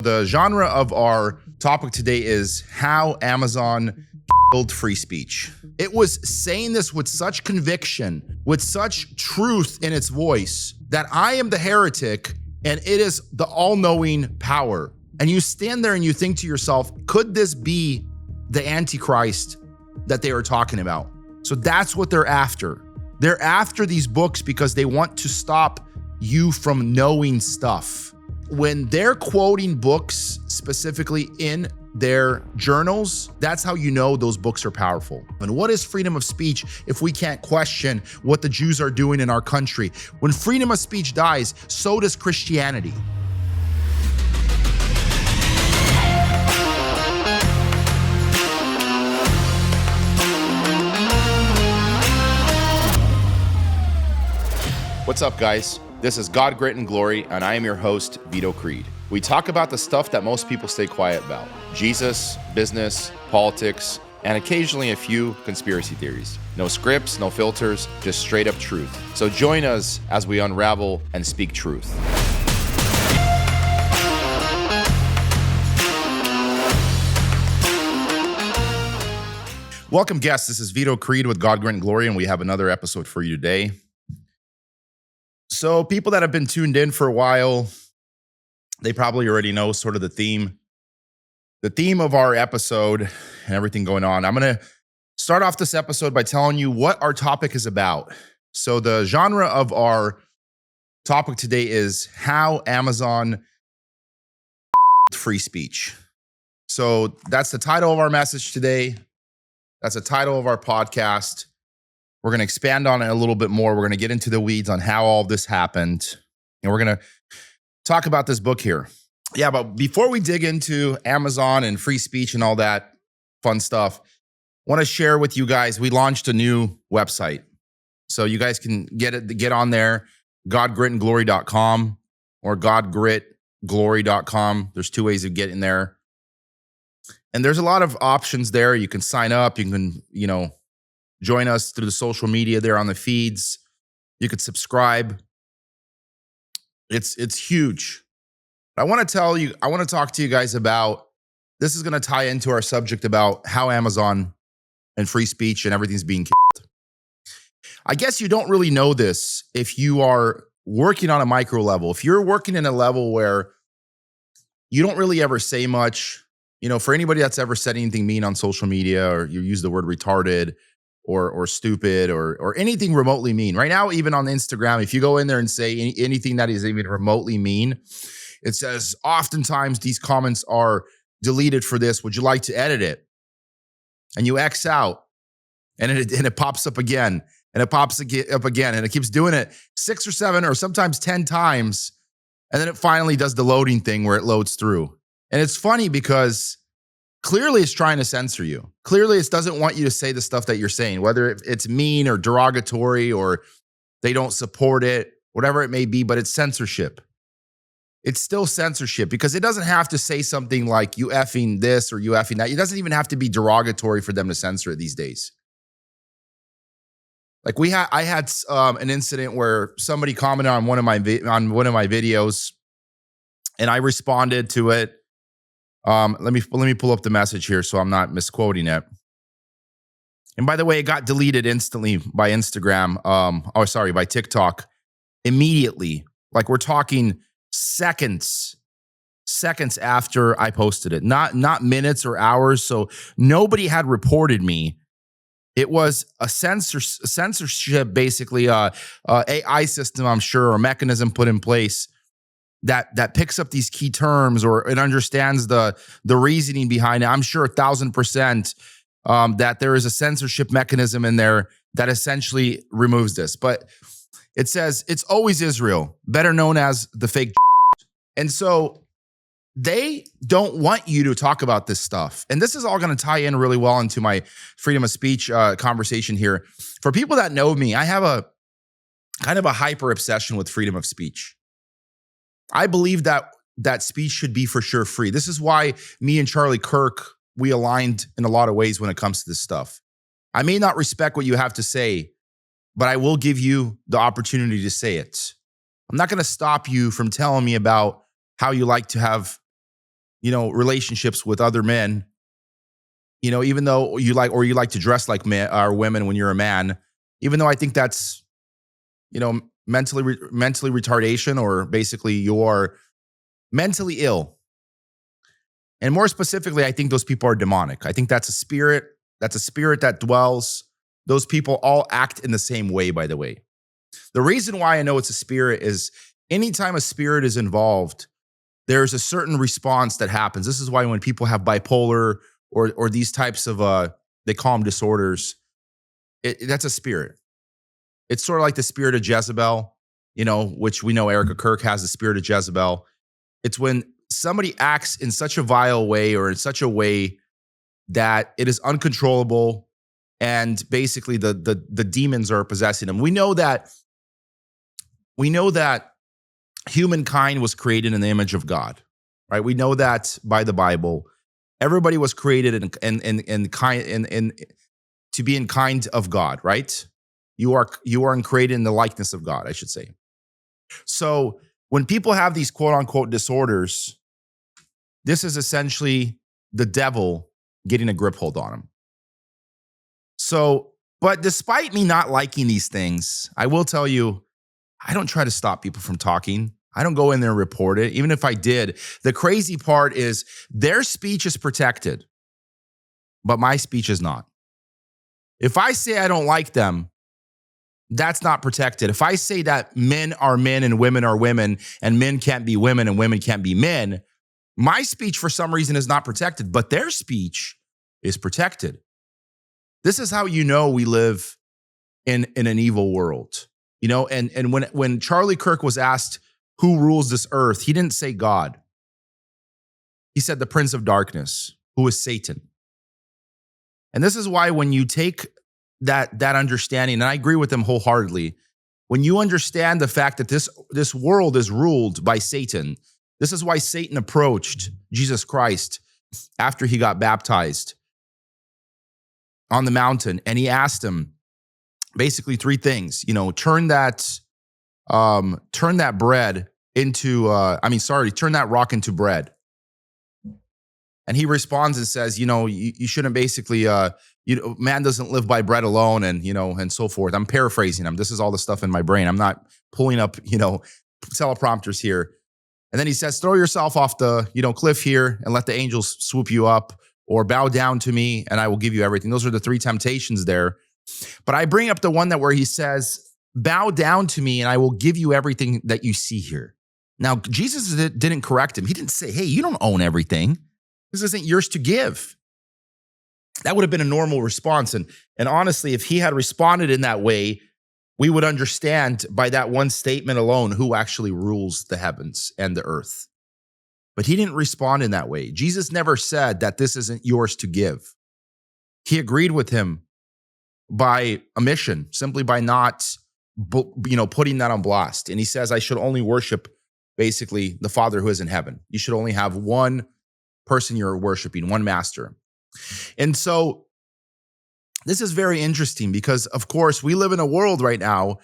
The genre of our topic today is how Amazon killed free speech. It was saying this with such conviction, with such truth in its voice, that I am the heretic and it is the all-knowing power. And you stand there and you think to yourself, could this be the Antichrist that they are talking about? So that's what they're after. They're after these books because they want to stop you from knowing stuff. When they're quoting books specifically in their journals, that's how you know those books are powerful. And what is freedom of speech if we can't question what the Jews are doing in our country? When freedom of speech dies, so does Christianity. What's up, guys? This is God, Grit, and Glory, and I am your host, Veto Creed. We talk about the stuff that most people stay quiet about: Jesus, business, politics, and occasionally a few conspiracy theories. No scripts, no filters, just straight up truth. So join us as we unravel and speak truth. Welcome, guests. This is Veto Creed with God, Grit, and Glory, and we have another episode for you today. So people that have been tuned in for a while, they probably already know sort of the theme of our episode and everything going on. I'm going to start off this episode by telling you what our topic is about. So the genre of our topic today is how Amazon free speech. So that's the title of our message today. That's the title of our podcast. We're going to expand on it a little bit more. We're going to get into the weeds on how all this happened. And we're going to talk about this book here. Yeah, but before we dig into Amazon and free speech and all that fun stuff, I want to share with you guys, we launched a new website. So you guys can get on there, godgritandglory.com or godgritglory.com. There's two ways of getting there. And there's a lot of options there. You can sign up. You can, join us through the social media there on the feeds. You could subscribe. It's huge. I want to talk to you guys about, this is going to tie into our subject about how Amazon and free speech and everything's being killed. I guess you don't really know this if you are working on a micro level. If you're working in a level where you don't really ever say much, for anybody that's ever said anything mean on social media, or you use the word retarded, or stupid, or anything remotely mean. Right now, even on Instagram, if you go in there and say anything that is even remotely mean, it says oftentimes these comments are deleted for this. Would you like to edit it? And you X out, and it pops up again, and it pops up again, and it keeps doing it 6 or 7 or sometimes 10 times, and then it finally does the loading thing where it loads through. And it's funny because clearly it's trying to censor you. Clearly it doesn't want you to say the stuff that you're saying, whether it's mean or derogatory or they don't support it, whatever it may be, but it's censorship. It's still censorship because it doesn't have to say something like you effing this or you effing that. It doesn't even have to be derogatory for them to censor it these days. Like I had an incident where somebody commented on one of my videos, and I responded to it. Let me pull up the message here so I'm not misquoting it. And by the way, it got deleted instantly by Instagram. By TikTok immediately. Like we're talking seconds after I posted it, not minutes or hours. So nobody had reported me. It was a censorship, basically, AI system, I'm sure, or mechanism put in place that picks up these key terms, or it understands the reasoning behind it. I'm sure 1,000% that there is a censorship mechanism in there that essentially removes this. But it says it's always Israel, better known as the fake. And so they don't want you to talk about this stuff. And this is all going to tie in really well into my freedom of speech conversation here. For people that know me, I have a kind of a hyper obsession with freedom of speech. I believe that speech should be for sure free. This is why me and Charlie Kirk, we aligned in a lot of ways when it comes to this stuff. I may not respect what you have to say, but I will give you the opportunity to say it. I'm not going to stop you from telling me about how you like to have relationships with other men, even though you like to dress like men or women when you're a man, even though I think that's, mentally retardation, or basically you're mentally ill. And more specifically, I think those people are demonic. I think that's a spirit. That's a spirit that dwells. Those people all act in the same way, by the way. The reason why I know it's a spirit is anytime a spirit is involved, there's a certain response that happens. This is why when people have bipolar or these types of, they call them disorders, that's a spirit. It's sort of like the spirit of Jezebel, which we know Erica Kirk has the spirit of Jezebel. It's when somebody acts in such a vile way or in such a way that it is uncontrollable, and basically the demons are possessing them. We know that humankind was created in the image of God, right? We know that by the Bible. Everybody was created in kind to be in kind of God, right? You are created in the likeness of God, I should say. So when people have these quote unquote disorders, this is essentially the devil getting a grip hold on them. So, but despite me not liking these things, I will tell you, I don't try to stop people from talking. I don't go in there and report it. Even if I did, the crazy part is their speech is protected, but my speech is not. If I say I don't like them, that's not protected. If I say that men are men and women are women and men can't be women and women can't be men, my speech for some reason is not protected, but their speech is protected. This is how we live in an evil world. And when Charlie Kirk was asked who rules this earth, he didn't say God. He said the prince of darkness, who is Satan. And this is why when you take that understanding, and I agree with them wholeheartedly, when you understand the fact that this world is ruled by Satan, this is why Satan approached Jesus Christ after he got baptized on the mountain, and he asked him basically three things. Turn that rock into bread. And he responds and says, you shouldn't basically, man doesn't live by bread alone, and so forth. I'm paraphrasing him. This is all the stuff in my brain. I'm not pulling up, teleprompters here. And then he says, throw yourself off the, cliff here and let the angels swoop you up, or bow down to me and I will give you everything. Those are the three temptations there. But I bring up the one where he says, bow down to me and I will give you everything that you see here. Now, Jesus didn't correct him. He didn't say, hey, you don't own everything. This isn't yours to give. That would have been a normal response. And honestly, if he had responded in that way, we would understand by that one statement alone who actually rules the heavens and the earth. But he didn't respond in that way. Jesus never said that this isn't yours to give. He agreed with him by omission, simply by not, putting that on blast. And he says, I should only worship basically the Father who is in heaven. You should only have one person you're worshiping, one master. And so this is very interesting because, of course, we live in a world right now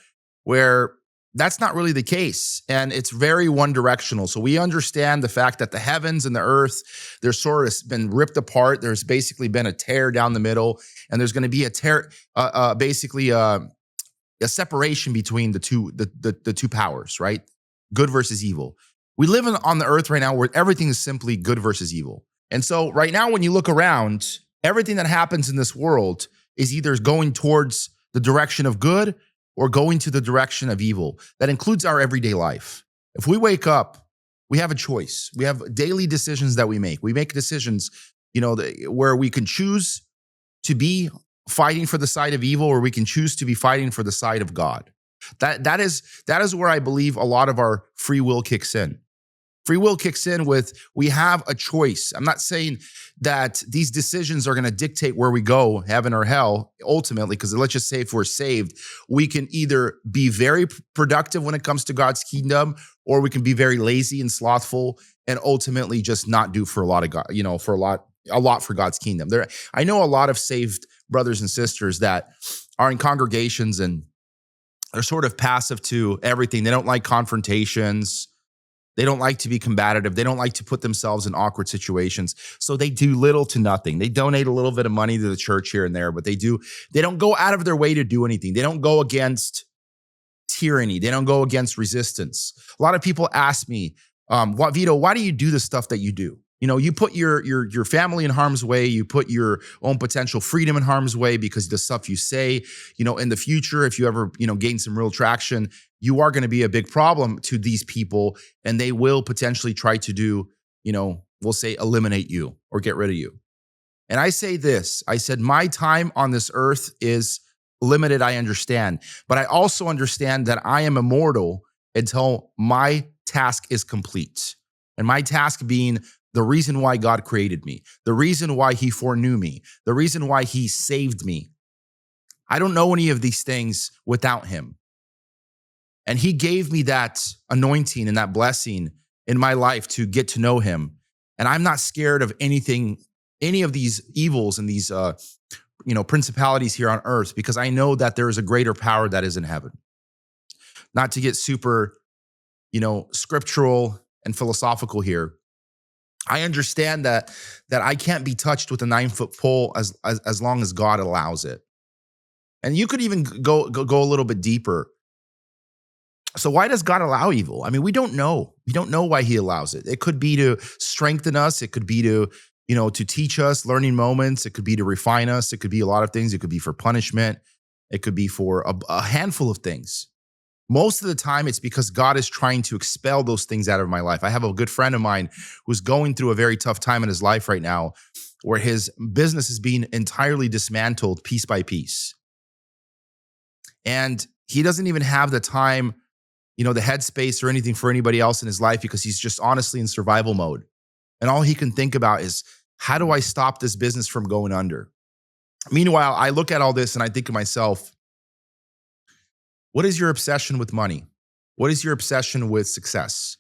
where that's not really the case. And it's very one directional. So we understand the fact that the heavens and the earth, they're sort of been ripped apart. There's basically been a tear down the middle, and there's going to be a tear, basically a separation between the two powers, right? Good versus evil. We live on the earth right now where everything is simply good versus evil. And so right now, when you look around, everything that happens in this world is either going towards the direction of good or going to the direction of evil. That includes our everyday life. If we wake up, we have a choice. We have daily decisions that we make. We make decisions, where we can choose to be fighting for the side of evil, or we can choose to be fighting for the side of God. That is where I believe a lot of our free will kicks in. Free will kicks in with, we have a choice. I'm not saying that these decisions are going to dictate where we go, heaven or hell, ultimately, because let's just say if we're saved, we can either be very productive when it comes to God's kingdom, or we can be very lazy and slothful and ultimately just not do for a lot of God, for a lot for God's kingdom. I know a lot of saved brothers and sisters that are in congregations and they're sort of passive to everything. They don't like confrontations. They don't like to be combative. They don't like to put themselves in awkward situations. So they do little to nothing. They donate a little bit of money to the church here and there, but they don't go out of their way to do anything. They don't go against tyranny. They don't go against resistance. A lot of people ask me, Vito, why do you do the stuff that you do? You know, you put your family in harm's way. You put your own potential freedom in harm's way because of the stuff you say. You know, in the future, if you ever, gain some real traction, you are going to be a big problem to these people, and they will potentially try to do, we'll say eliminate you or get rid of you. And I say this, I said, my time on this earth is limited, I understand. But I also understand that I am immortal until my task is complete. And my task being the reason why God created me, the reason why he foreknew me, the reason why he saved me. I don't know any of these things without him. And he gave me that anointing and that blessing in my life to get to know him. And I'm not scared of anything, any of these evils and these, principalities here on earth, because I know that there is a greater power that is in heaven. Not to get super, scriptural and philosophical here. I understand that I can't be touched with a 9-foot pole as long as God allows it. And you could even go a little bit deeper. So why does God allow evil? I mean, we don't know. We don't know why he allows it. It could be to strengthen us. It could be to, to teach us learning moments. It could be to refine us. It could be a lot of things. It could be for punishment. It could be for a handful of things. Most of the time, it's because God is trying to expel those things out of my life. I have a good friend of mine who's going through a very tough time in his life right now, where his business is being entirely dismantled piece by piece. And he doesn't even have the time, the headspace or anything for anybody else in his life, because he's just honestly in survival mode. And all he can think about is, how do I stop this business from going under? Meanwhile, I look at all this and I think to myself, what is your obsession with money? What is your obsession with success?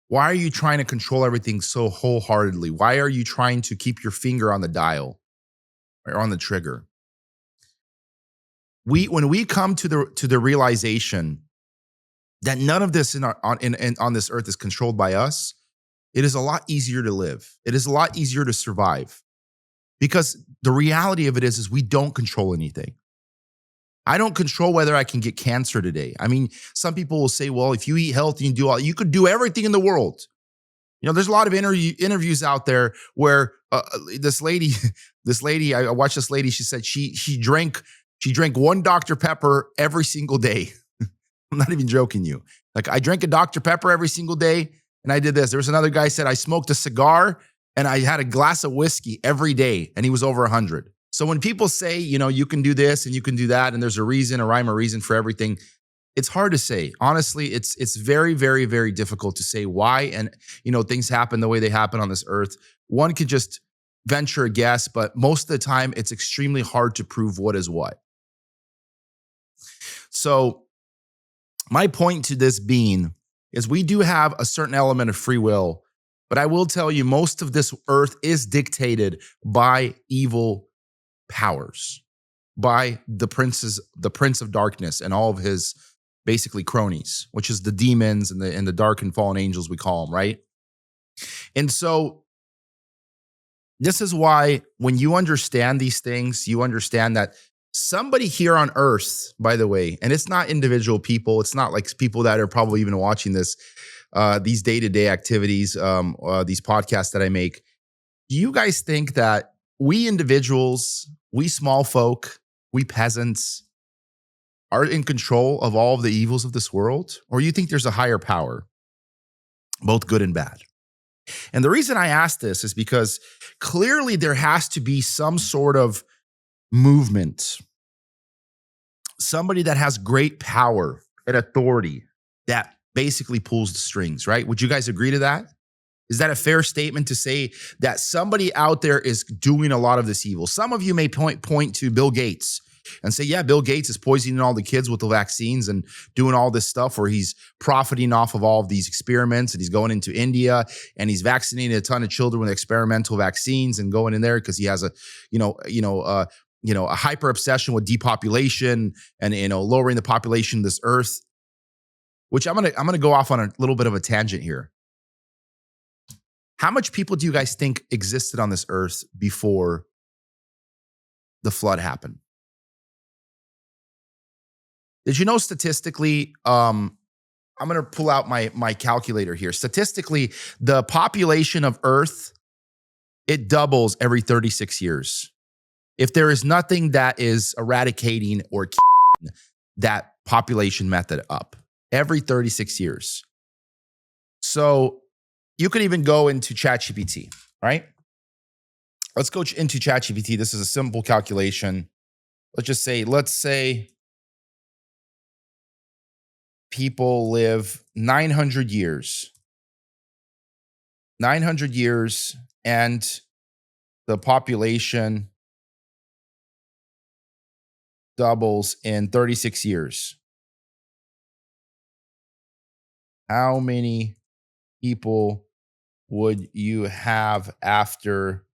Why are you trying to control everything so wholeheartedly? Why are you trying to keep your finger on the dial or on the trigger? When we come to the realization that none of this on this earth is controlled by us, it is a lot easier to live. It is a lot easier to survive, because the reality of it is we don't control anything. I don't control whether I can get cancer today. I mean, some people will say, well, if you eat healthy and you could do everything in the world. There's a lot of interviews out there where this lady, I watched this lady, she said she drank one Dr. Pepper every single day. I'm not even joking you. Like, I drank a Dr. Pepper every single day, and I did this. There was another guy said I smoked a cigar and I had a glass of whiskey every day, and he was over 100. So when people say, you can do this and you can do that, and there's a reason, a rhyme or reason for everything, it's hard to say. Honestly, it's very, very, very difficult to say why. And, things happen the way they happen on this earth. One could just venture a guess, but most of the time it's extremely hard to prove what is what. So my point to this being is we do have a certain element of free will, but I will tell you, most of this earth is dictated by evil powers, by the prince of darkness and all of his basically cronies, which is the demons and the dark and fallen angels, we call them, right? And so this is why when you understand these things, you understand that somebody here on earth, by the way, and it's not individual people, it's not like people that are probably even watching this, these day-to-day activities, these podcasts that I make. Do you guys think that we individuals, we small folk, we peasants are in control of all of the evils of this world? Or you think there's a higher power, both good and bad? And the reason I ask this is because clearly there has to be some sort of movement, somebody that has great power and authority that basically pulls the strings, right? Would you guys agree to that? Is that a fair statement to say that somebody out there is doing a lot of this evil? Some of you may point to Bill Gates and say, yeah, Bill Gates is poisoning all the kids with the vaccines and doing all this stuff where he's profiting off of all of these experiments, and he's going into India and he's vaccinating a ton of children with experimental vaccines and going in there because he has a hyper obsession with depopulation and lowering the population of this earth. Which I'm gonna go off on a little bit of a tangent here. How much people do you guys think existed on this earth before the flood happened? Did you know statistically, I'm going to pull out my calculator here. Statistically, the population of Earth, it doubles every 36 years. If there is nothing that is eradicating or keeping that population method up every 36 years. So you could even go into ChatGPT, right? Let's go into ChatGPT. This is a simple calculation. Let's say people live 900 years. 900 years, and the population doubles in 36 years. How many people would you have after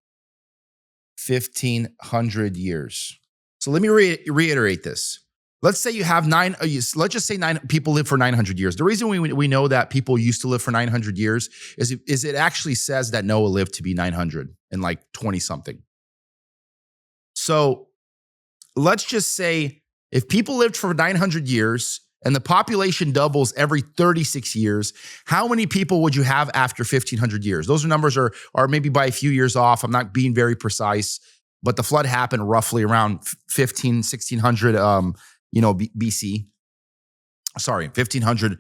1,500 years? So let me reiterate this. Let's say you have let's just say 9 people live for 900 years. The reason we know that people used to live for 900 years is it actually says that Noah lived to be 900 and like 20 something. So let's just say if people lived for 900 years and the population doubles every 36 years, how many people would you have after 1,500 years? Those numbers are maybe by a few years off. I'm not being very precise, but the flood happened roughly around 1600 BC. Sorry, 1,500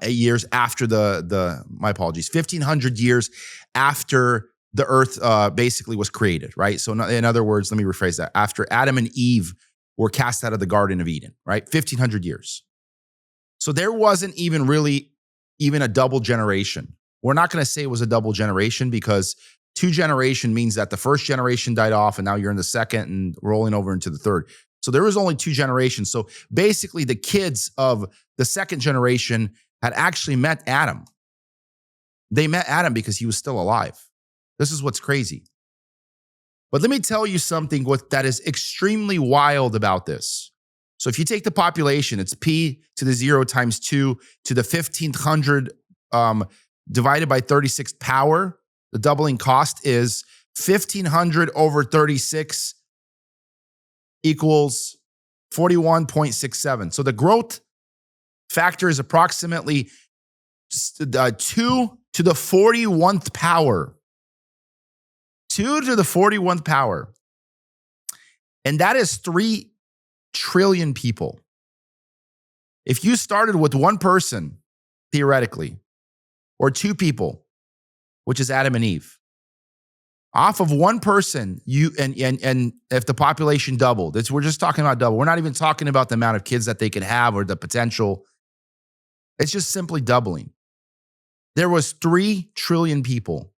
years after my apologies, 1,500 years after the earth basically was created, right? So in other words, let me rephrase that. After Adam and Eve were cast out of the Garden of Eden, right? 1,500 years. So there wasn't even a double generation. We're not going to say it was a double generation because 2 generation means that the first generation died off and now you're in the second and rolling over into the third. So there was only 2 generations. So basically the kids of the second generation had actually met Adam. They met Adam because he was still alive. This is what's crazy. But let me tell you something that is extremely wild about this. So if you take the population, it's P to the 0 times 2 to the 1,500 divided by 36 power. The doubling cost is 1,500 over 36 equals 41.67. So the growth factor is approximately 2 to the 41th power. 2 to the 41th power. And that is 3 trillion people. If you started with 1 person, theoretically, or 2 people, which is Adam and Eve, off of 1 person, and if the population doubled, we're just talking about double. We're not even talking about the amount of kids that they could have or the potential. It's just simply doubling. There was 3 trillion people.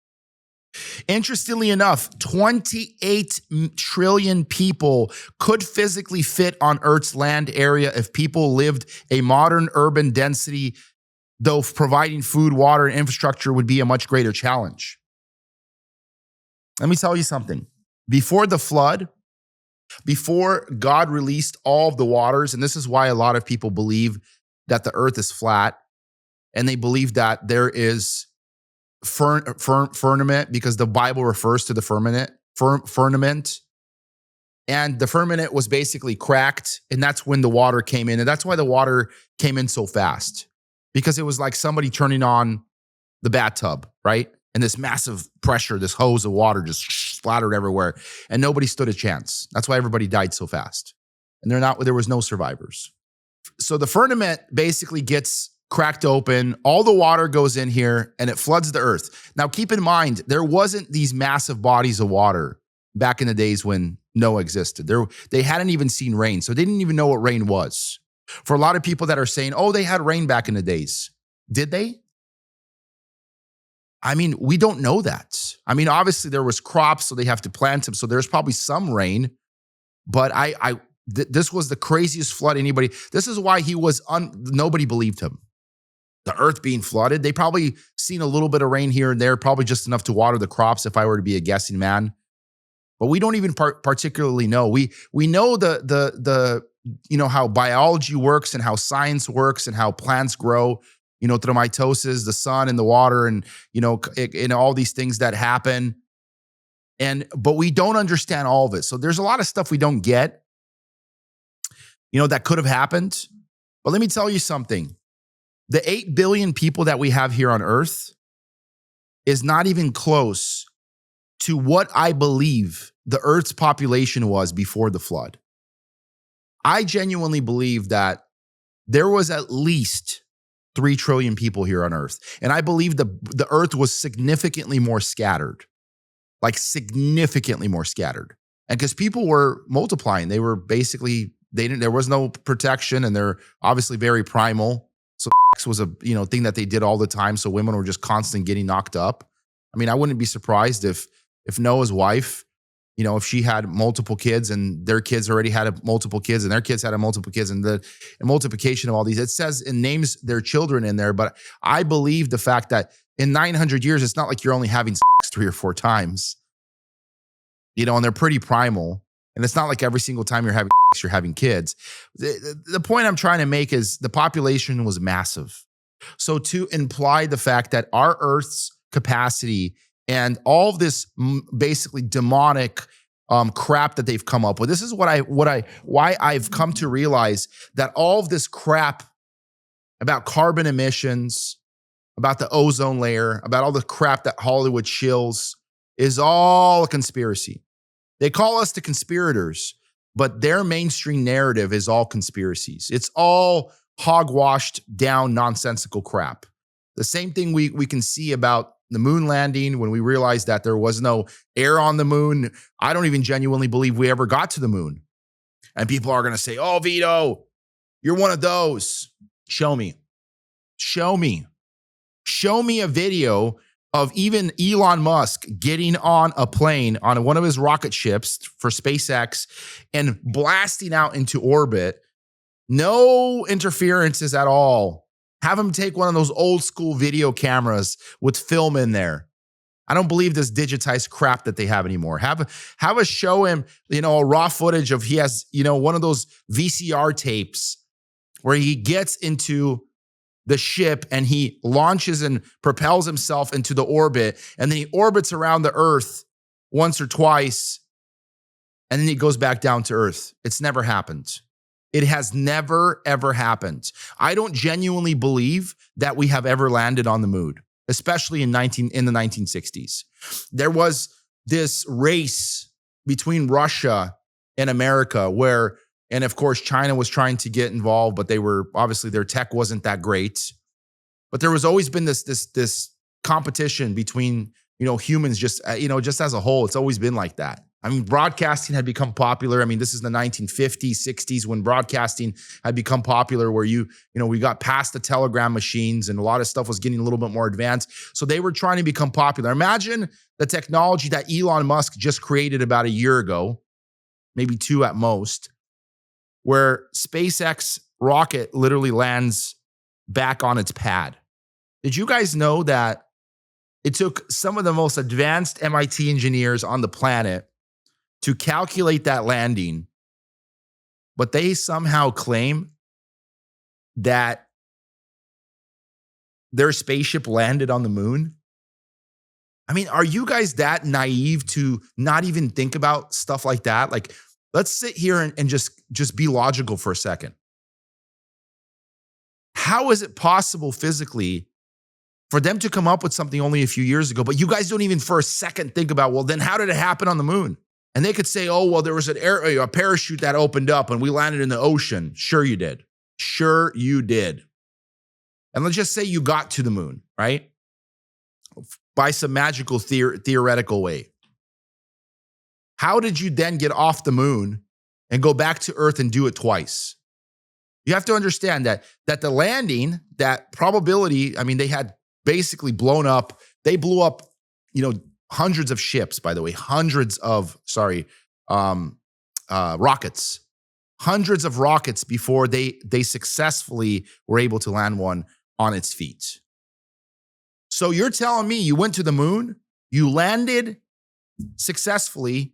Interestingly enough, 28 trillion people could physically fit on Earth's land area if people lived a modern urban density, though providing food, water, and infrastructure would be a much greater challenge. Let me tell you something. Before the flood, before God released all of the waters, and this is why a lot of people believe that the earth is flat, and they believe that there is firmament, because the Bible refers to the firmament. And the firmament was basically cracked, and that's when the water came in. And that's why the water came in so fast, because it was like somebody turning on the bathtub, right? And this massive pressure, this hose of water just splattered everywhere, and nobody stood a chance. That's why everybody died so fast. And there was no survivors. So the firmament basically gets cracked open, all the water goes in here, and it floods the earth. Now, keep in mind, there wasn't these massive bodies of water back in the days when Noah existed. They hadn't even seen rain, so they didn't even know what rain was. For a lot of people that are saying, oh, they had rain back in the days. Did they? I mean, we don't know that. I mean, obviously there was crops, so they have to plant them, so there's probably some rain. But this was the craziest flood anybody. This is why nobody believed him. The earth being flooded, they probably seen a little bit of rain here and there, probably just enough to water the crops if I were to be a guessing man. But we don't even particularly know. We know the how biology works and how science works and how plants grow. through mitosis, the sun and the water, and all these things that happen. But we don't understand all of it. So there's a lot of stuff we don't get, that could have happened. But let me tell you something. The 8 billion people that we have here on Earth is not even close to what I believe the Earth's population was before the flood. I genuinely believe that there was at least 3 trillion people here on Earth. And I believe the Earth was significantly more scattered, like significantly more scattered. And because people were multiplying, they were basically, there was no protection, and they're obviously very primal. So sex was a thing that they did all the time. So women were just constantly getting knocked up. I mean, I wouldn't be surprised if Noah's wife, if she had multiple kids and their kids already had multiple kids and their kids had multiple kids, and the multiplication of all these, it says it names their children in there. But I believe the fact that in 900 years, it's not like you're only having sex 3 or 4 times, and they're pretty primal. And it's not like every single time you're having sex, you're having kids. The point I'm trying to make is the population was massive. So to imply the fact that our Earth's capacity and all of this basically demonic crap that they've come up with, this is why I've come to realize that all of this crap about carbon emissions, about the ozone layer, about all the crap that Hollywood shills is all a conspiracy. They call us the conspirators, but their mainstream narrative is all conspiracies. It's all hogwashed down nonsensical crap. The same thing we can see about the moon landing, when we realized that there was no air on the moon. I don't even genuinely believe we ever got to the moon. And people are going to say, oh, Veto, you're one of those. Show me. Show me. Show me a video of even Elon Musk getting on a plane on one of his rocket ships for SpaceX and blasting out into orbit. No interferences at all. Have him take one of those old school video cameras with film in there. I don't believe this digitized crap that they have anymore. Have us show him, a raw footage of he has, one of those VCR tapes where he gets into the ship and he launches and propels himself into the orbit, and then he orbits around the Earth once or twice, and then he goes back down to Earth. It's never happened. It has never, ever happened. I don't genuinely believe that we have ever landed on the moon, especially in the 1960s. There was this race between Russia and America where, and of course, China was trying to get involved, but they were obviously, their tech wasn't that great. But there was always been this competition between, humans, just as a whole. It's always been like that. I mean, broadcasting had become popular. I mean, this is the 1950s, 60s when broadcasting had become popular, where we got past the telegram machines and a lot of stuff was getting a little bit more advanced. So they were trying to become popular. Imagine the technology that Elon Musk just created about a year ago, maybe 2 at most, where SpaceX rocket literally lands back on its pad. Did you guys know that it took some of the most advanced MIT engineers on the planet to calculate that landing, but they somehow claim that their spaceship landed on the moon? I mean, are you guys that naive to not even think about stuff like that? Like, let's sit here and just be logical for a second. How is it possible physically for them to come up with something only a few years ago, but you guys don't even for a second think about, well, then how did it happen on the moon? And they could say, oh, well, there was a parachute that opened up and we landed in the ocean. Sure you did. Sure you did. And let's just say you got to the moon, right? By some magical theoretical way. How did you then get off the moon and go back to Earth and do it twice? You have to understand that the landing, that probability, I mean, they had basically blown up. They blew up, hundreds of ships, by the way, rockets, hundreds of rockets before they successfully were able to land one on its feet. So you're telling me you went to the moon, you landed successfully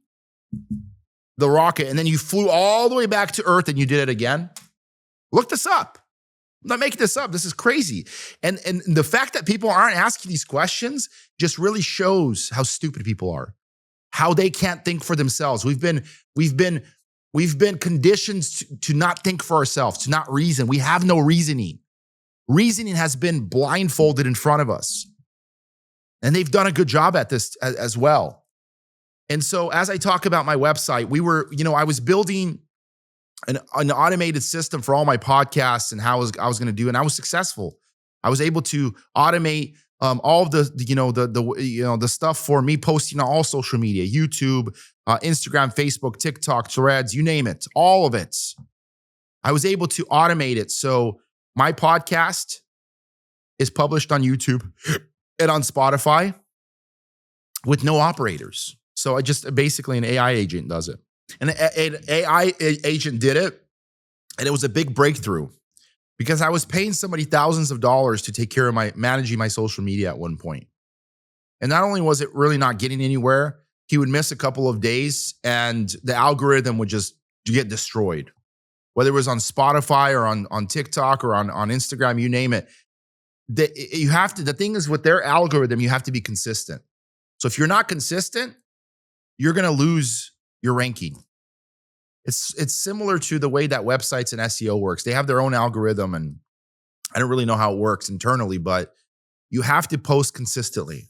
the rocket, and then you flew all the way back to Earth and you did it again? Look this up. I'm not making this up. This is crazy. And the fact that people aren't asking these questions just really shows how stupid people are, how they can't think for themselves. We've been conditioned to not think for ourselves, to not reason. We have no reasoning. Reasoning has been blindfolded in front of us. And they've done a good job at this as well. And so as I talk about my website, I was building an automated system for all my podcasts and how I was going to do, and I was successful. I was able to automate all of the stuff for me posting on all social media, YouTube, Instagram, Facebook, TikTok, Threads, you name it, all of it. I was able to automate it. So my podcast is published on YouTube and on Spotify with no operators. So I just basically an AI agent does it. And an AI agent did it, and it was a big breakthrough because I was paying somebody thousands of dollars to take care of managing my social media at one point. And not only was it really not getting anywhere, he would miss a couple of days and the algorithm would just get destroyed. Whether it was on Spotify or on TikTok or on Instagram, you name it. The thing is with their algorithm, you have to be consistent. So if you're not consistent, you're going to lose your ranking. It's similar to the way that websites and SEO works. They have their own algorithm, and I don't really know how it works internally, but you have to post consistently.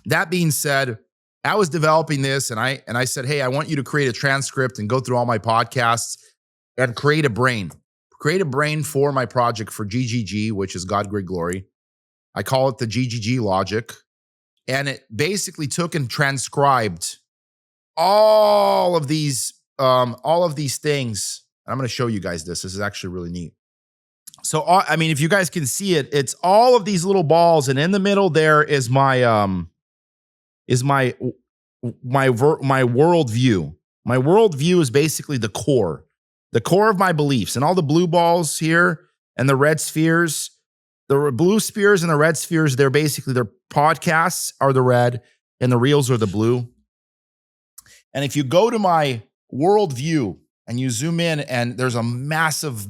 That being said, I was developing this and I said, hey, I want you to create a transcript and go through all my podcasts and create a brain. Create a brain for my project for GGG, which is God Great Glory. I call it the GGG logic. And it basically took and transcribed all of these things. I'm going to show you guys this. This is actually really neat. So, if you guys can see it, it's all of these little balls, and in the middle there is my worldview. My worldview is basically the core of my beliefs, and all the blue balls here and the red spheres. The blue spheres and the red spheres, they're basically their podcasts are the red and the reels are the blue. And if you go to my worldview and you zoom in, and there's a massive,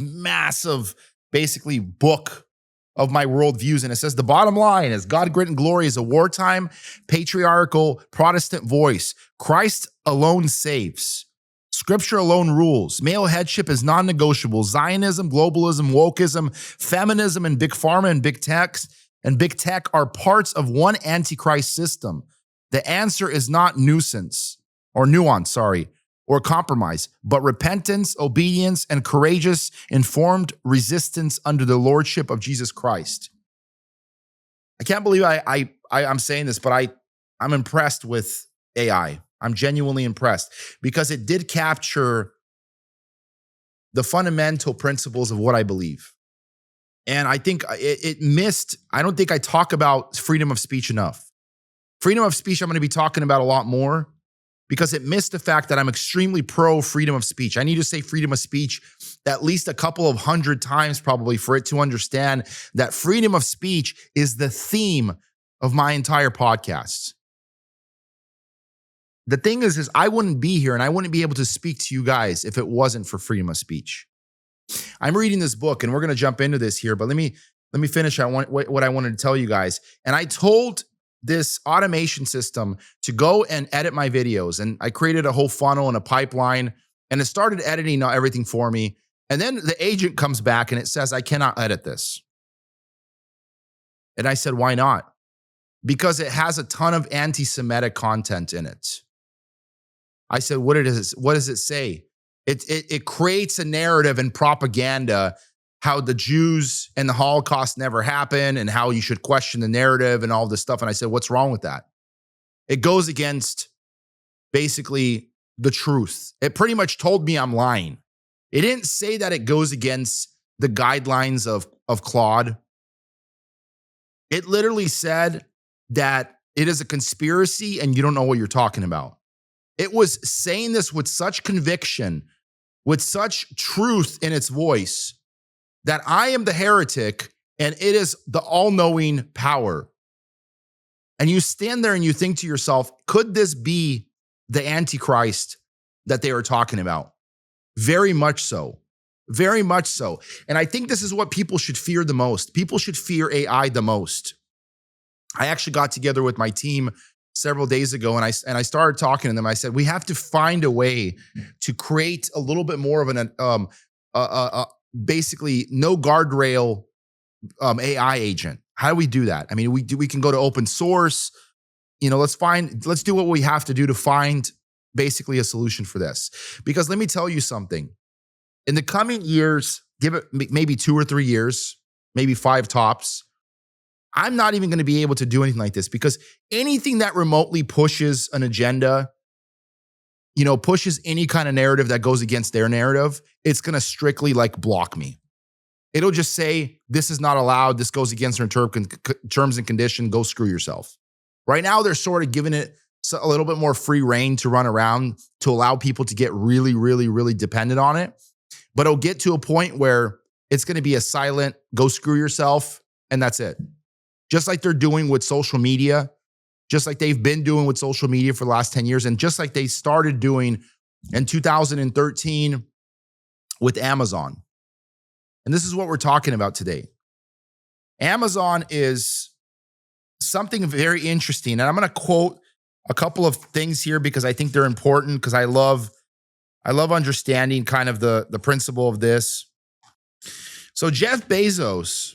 basically book of my worldviews. And it says the bottom line is God, Great and Glory is a wartime, patriarchal, Protestant voice. Christ alone saves. Scripture alone rules. Male headship is non-negotiable. Zionism, globalism, wokeism, feminism, and big pharma and big tech are parts of one Antichrist system. The answer is not nuance, or compromise, but repentance, obedience, and courageous, informed resistance under the lordship of Jesus Christ. I can't believe I'm saying this, but I'm impressed with AI. I'm genuinely impressed because it did capture the fundamental principles of what I believe. And I think it missed, I don't think I talk about freedom of speech enough. Freedom of speech, I'm going to be talking about a lot more because it missed the fact that I'm extremely pro freedom of speech. I need to say freedom of speech at least a couple of 100 times probably for it to understand that freedom of speech is the theme of my entire podcast. The thing is I wouldn't be here and I wouldn't be able to speak to you guys if it wasn't for freedom of speech. I'm reading this book and we're going to jump into this here, but let me finish what I wanted to tell you guys. And I told this automation system to go and edit my videos, and I created a whole funnel and a pipeline, and it started editing everything for me. And then the agent comes back and it says, I cannot edit this. And I said, why not? Because it has a ton of anti-Semitic content in it. I said, what does it say? It creates a narrative and propaganda, how the Jews and the Holocaust never happened and how you should question the narrative and all this stuff. And I said, what's wrong with that? It goes against basically the truth. It pretty much told me I'm lying. It didn't say that it goes against the guidelines of Claude. It literally said that it is a conspiracy and you don't know what you're talking about. It was saying this with such conviction, with such truth in its voice, that I am the heretic and it is the all-knowing power. And you stand there and you think to yourself, could this be the Antichrist that they are talking about? Very much so. Very much so. And I think this is what people should fear the most. People should fear AI the most. I actually got together with my team several days ago and I started talking to them. I said, we have to find a way to create a little bit more of an basically no guardrail AI agent. How do we do that? I mean, we can go to open source. Let's do what we have to do to find basically a solution for this. Because let me tell you something. In the coming years, give it maybe 2 or 3 years, maybe 5 tops, I'm not even going to be able to do anything like this because anything that remotely pushes an agenda, pushes any kind of narrative that goes against their narrative, it's going to strictly block me. It'll just say, this is not allowed. This goes against our terms and conditions. Go screw yourself. Right now, they're sort of giving it a little bit more free reign to run around to allow people to get really, really, really dependent on it. But it'll get to a point where it's going to be a silent, go screw yourself, and that's it. Just like they're doing with social media, just like they've been doing with social media for the last 10 years, and just like they started doing in 2013 with Amazon. And this is what we're talking about today. Amazon is something very interesting. And I'm going to quote a couple of things here because I think they're important because I love understanding kind of the principle of this. So Jeff Bezos,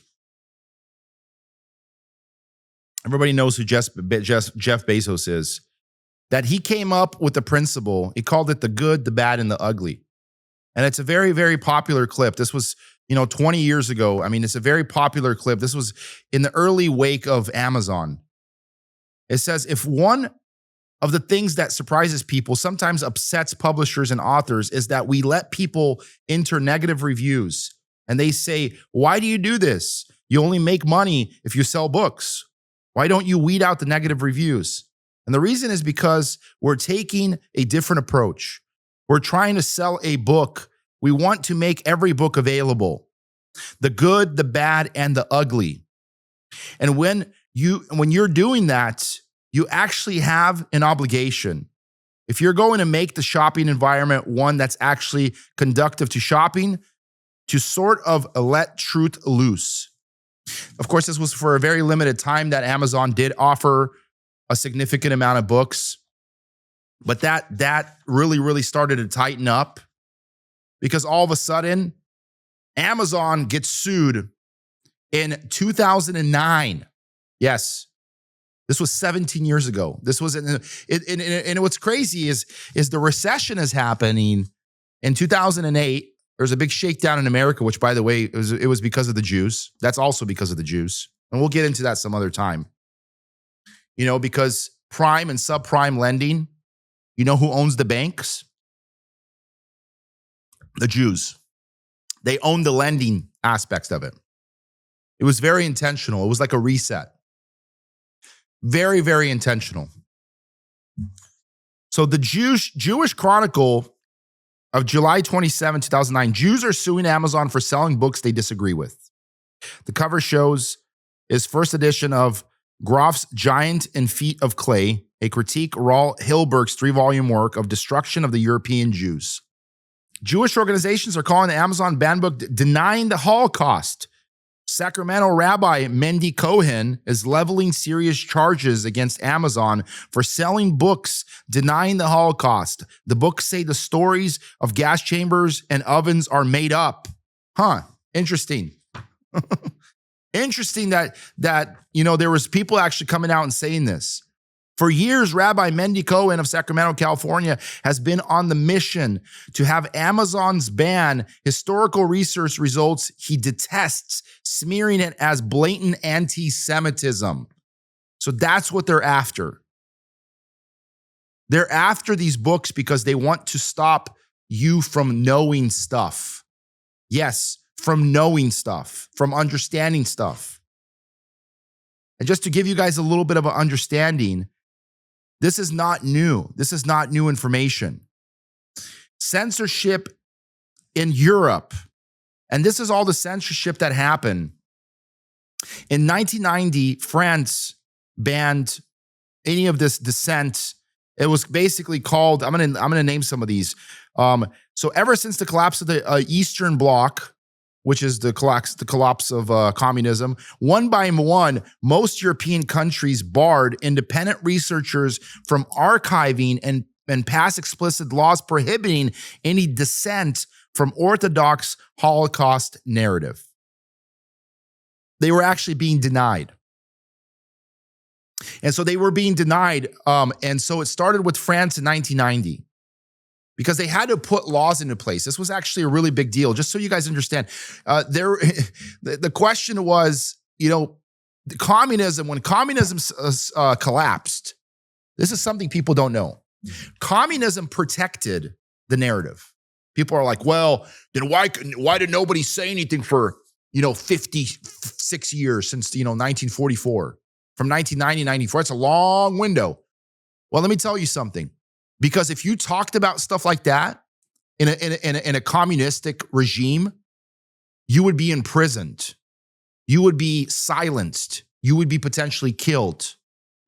everybody knows who Jeff Bezos is, that he came up with the principle. He called it the good, the bad, and the ugly. And it's a very, very popular clip. This was, 20 years ago. I mean, it's a very popular clip. This was in the early wake of Amazon. It says, if one of the things that surprises people, sometimes upsets publishers and authors, is that we let people enter negative reviews. And they say, why do you do this? You only make money if you sell books. Why don't you weed out the negative reviews? And the reason is because we're taking a different approach. We're trying to sell a book. We want to make every book available. The good, the bad, and the ugly. And when you're doing that, you actually have an obligation. If you're going to make the shopping environment one that's actually conducive to shopping, to sort of let truth loose. Of course, this was for a very limited time that Amazon did offer a significant amount of books, but that really, really started to tighten up because all of a sudden, Amazon gets sued in 2009. Yes. This was 17 years ago. This was, and what's crazy is the recession is happening in 2008. There's a big shakedown in America, which, by the way, it was because of the Jews. That's also because of the Jews. And we'll get into that some other time. Because prime and subprime lending, who owns the banks? The Jews. They own the lending aspects of it. It was very intentional. It was like a reset. Very, very intentional. So the Jewish Chronicle of July 27, 2009, Jews are suing Amazon for selling books they disagree with. The cover shows his first edition of Groff's Giant and Feet of Clay, a critique Raul Hilberg's 3-volume work of destruction of the European Jews. Jewish organizations are calling the Amazon ban book denying the Holocaust. Sacramento Rabbi Mendy Cohen is leveling serious charges against Amazon for selling books denying the Holocaust. The books say the stories of gas chambers and ovens are made up. Interesting. Interesting that there was people actually coming out and saying this. For years, Rabbi Mendy Cohen of Sacramento, California, has been on the mission to have Amazon's ban historical research results he detests, smearing it as blatant anti-Semitism. So that's what they're after. They're after these books because they want to stop you from knowing stuff. Yes, from knowing stuff, from understanding stuff. And just to give you guys a little bit of an understanding, this is not new. This is not new information. Censorship in Europe, and this is all the censorship that happened. In 1990, France banned any of this dissent It was basically called, I'm gonna name some of these. So ever since the collapse of the Eastern Bloc, which is the collapse of communism, one by one, most European countries barred independent researchers from archiving and pass explicit laws prohibiting any dissent from orthodox Holocaust narrative. They were actually being denied. And so they were being denied. And so it started with France in 1990. Because they had to put laws into place. This was actually a really big deal, just so you guys understand. The question was, when communism collapsed, this is something people don't know. Communism protected the narrative. People are like, well, then why did nobody say anything for, 56 years since, 1944, from 1990 to 94? It's a long window. Well, let me tell you something. Because if you talked about stuff like that in a communistic regime, you would be imprisoned. You would be silenced. You would be potentially killed.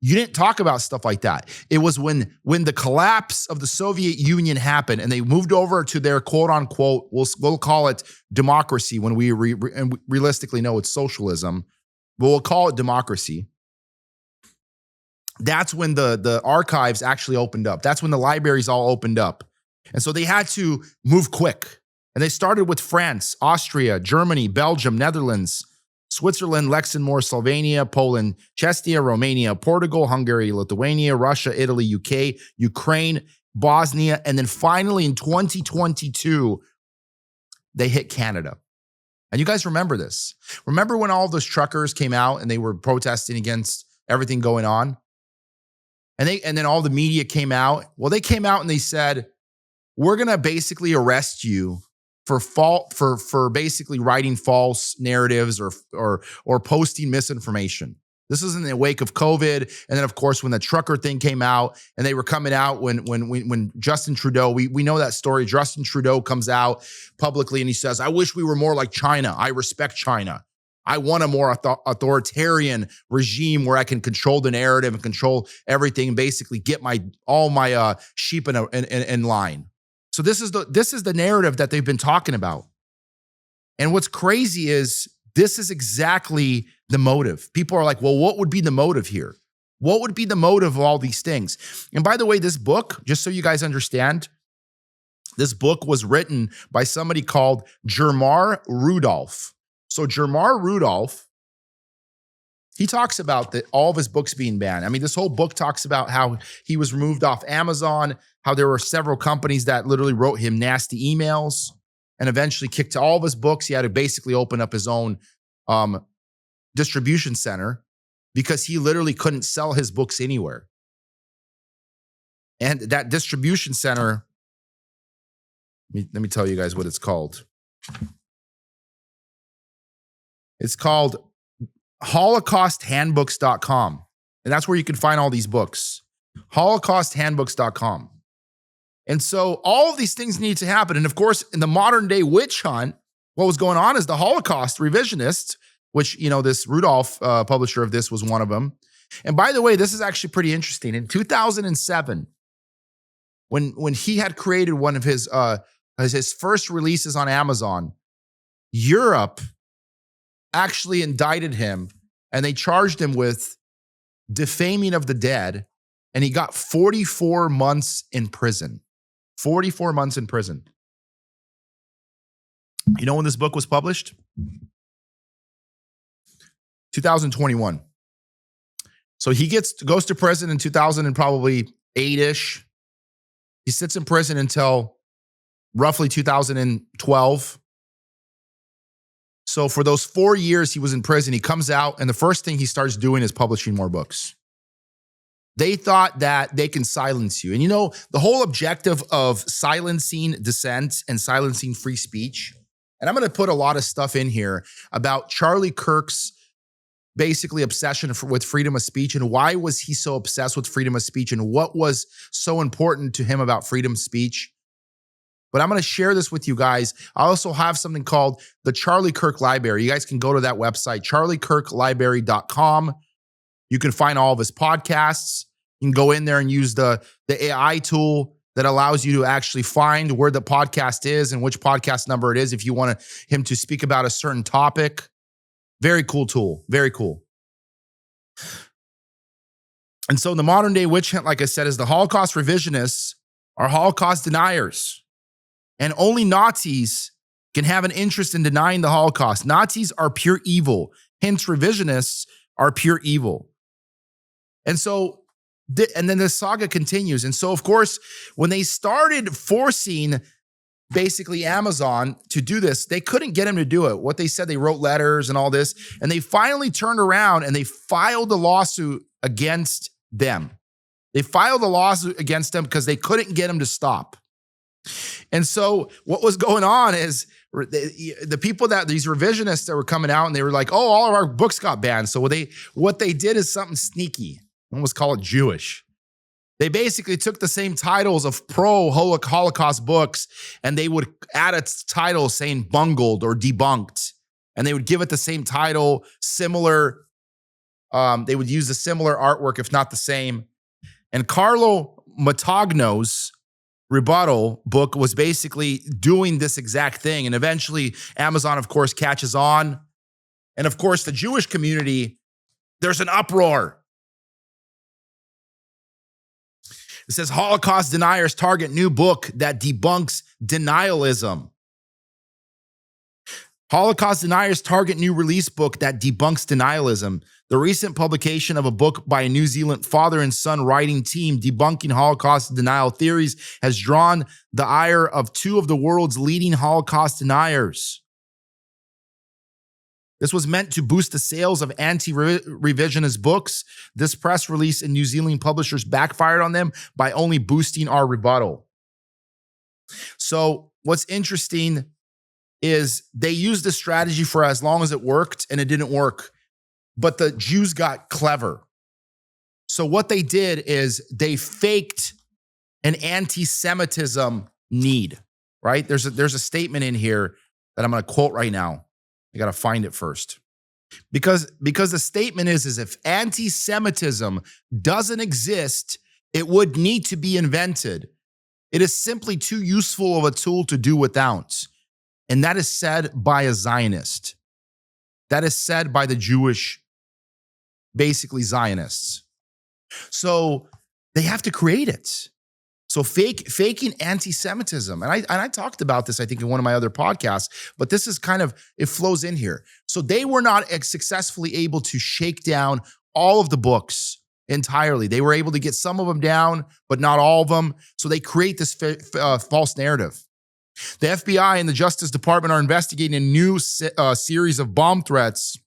You didn't talk about stuff like that. It was when the collapse of the Soviet Union happened and they moved over to their quote unquote, we'll call it democracy when we realistically know it's socialism, but we'll call it democracy. That's when the archives actually opened up. That's when the libraries all opened up. And so they had to move quick. And they started with France, Austria, Germany, Belgium, Netherlands, Switzerland, Luxembourg, Slovenia, Poland, Czechia, Romania, Portugal, Hungary, Lithuania, Russia, Italy, UK, Ukraine, Bosnia. And then finally in 2022, they hit Canada. And you guys remember this. Remember when all those truckers came out and they were protesting against everything going on? And then all the media came out. Well, they came out and they said, we're going to basically arrest you for basically writing false narratives or posting misinformation. This is in the wake of COVID. And then, of course, when the trucker thing came out and they were coming out when Justin Trudeau, we know that story. Justin Trudeau comes out publicly and he says, I wish we were more like China. I respect China. I want a more authoritarian regime where I can control the narrative and control everything and basically get all my sheep in line. So this is the narrative that they've been talking about. And what's crazy is this is exactly the motive. People are like, well, what would be the motive here? What would be the motive of all these things? And by the way, this book, just so you guys understand, this book was written by somebody called Germar Rudolph. So Germar Rudolph, he talks about all of his books being banned. I mean, this whole book talks about how he was removed off Amazon, how there were several companies that literally wrote him nasty emails and eventually kicked all of his books. He had to basically open up his own distribution center because he literally couldn't sell his books anywhere. And that distribution center, let me tell you guys what it's called. It's called holocausthandbooks.com. And that's where you can find all these books. holocausthandbooks.com. And so all of these things need to happen. And of course, in the modern day witch hunt, what was going on is the Holocaust revisionists, which, this Rudolph, publisher of this, was one of them. And by the way, this is actually pretty interesting. In 2007, when he had created one of his first releases on Amazon, Europe actually indicted him and they charged him with defaming of the dead, and he got 44 months in prison. 44 months in prison. You know when this book was published? 2021. So he goes to prison in 2000 and probably 8-ish. He sits in prison until roughly 2012. So for those 4 years he was in prison, he comes out and the first thing he starts doing is publishing more books. They thought that they can silence you. And the whole objective of silencing dissent and silencing free speech, and I'm going to put a lot of stuff in here about Charlie Kirk's basically obsession with freedom of speech and why was he so obsessed with freedom of speech and what was so important to him about freedom of speech. But I'm going to share this with you guys. I also have something called the Charlie Kirk Library. You guys can go to that website, charliekirklibrary.com. You can find all of his podcasts. You can go in there and use the AI tool that allows you to actually find where the podcast is and which podcast number it is if you want him to speak about a certain topic. Very cool tool. Very cool. And so the modern day witch hunt, like I said, is the Holocaust revisionists are Holocaust deniers. And only Nazis can have an interest in denying the Holocaust. Nazis are pure evil. Hence, revisionists are pure evil. And so, and then the saga continues. And so, of course, when they started forcing basically Amazon to do this, they couldn't get him to do it. What they said, they wrote letters and all this, and they finally turned around and they filed a lawsuit against them. They filed a lawsuit against them because they couldn't get him to stop. And so what was going on is the people that these revisionists that were coming out and they were like, oh, all of our books got banned. So what they did is something sneaky. Almost call it Jewish. They basically took the same titles of pro-Holocaust books and they would add a title saying bungled or debunked. And they would give it the same title, similar. They would use a similar artwork, if not the same. And Carlo Matagno's rebuttal book was basically doing this exact thing. And eventually Amazon, of course, catches on. And of course, the Jewish community, there's an uproar. It says Holocaust deniers target new book that debunks denialism. Holocaust deniers target new release book that debunks denialism. The recent publication of a book by a New Zealand father and son writing team debunking Holocaust denial theories has drawn the ire of two of the world's leading Holocaust deniers. This was meant to boost the sales of anti-revisionist books. This press release and New Zealand publishers backfired on them by only boosting our rebuttal. So what's interesting is they used this strategy for as long as it worked, and it didn't work. But the Jews got clever. So what they did is they faked an anti-Semitism need, right? There's a statement in here that I'm going to quote right now. I got to find it first. Because the statement is if anti-Semitism doesn't exist, it would need to be invented. It is simply too useful of a tool to do without. And that is said by a Zionist. That is said by the Jewish, basically Zionists. So they have to create it. So faking anti-Semitism. And I talked about this, I think, in one of my other podcasts, but this is kind of, it flows in here. So they were not successfully able to shake down all of the books entirely. They were able to get some of them down, but not all of them. So they create this false narrative. The FBI and the Justice Department are investigating a new series of bomb threats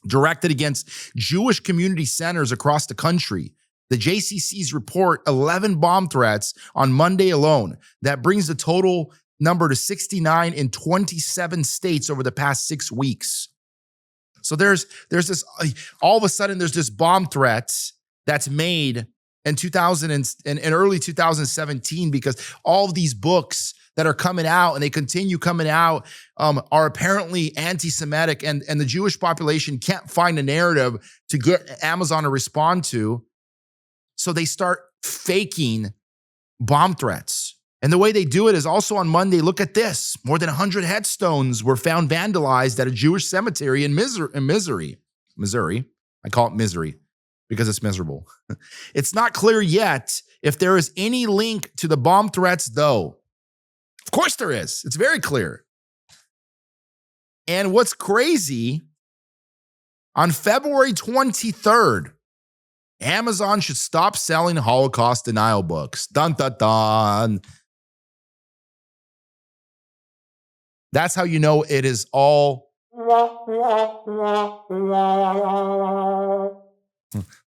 directed against Jewish community centers across the country. The JCC's report 11 bomb threats on Monday alone. That brings the total number to 69 in 27 states over the past 6 weeks. So there's this, all of a sudden there's this bomb threat that's made in early 2017 because all of these books that are coming out and they continue coming out are apparently anti-Semitic, and the Jewish population can't find a narrative to get Amazon to respond to. So they start faking bomb threats. And the way they do it is also on Monday, look at this. More than 100 headstones were found vandalized at a Jewish cemetery in Missouri. I call it misery because it's miserable. It's not clear yet if there is any link to the bomb threats, though. Of course there is. It's very clear. And what's crazy, on February 23rd, Amazon should stop selling Holocaust denial books. Dun, dun, dun. That's how you know it is all.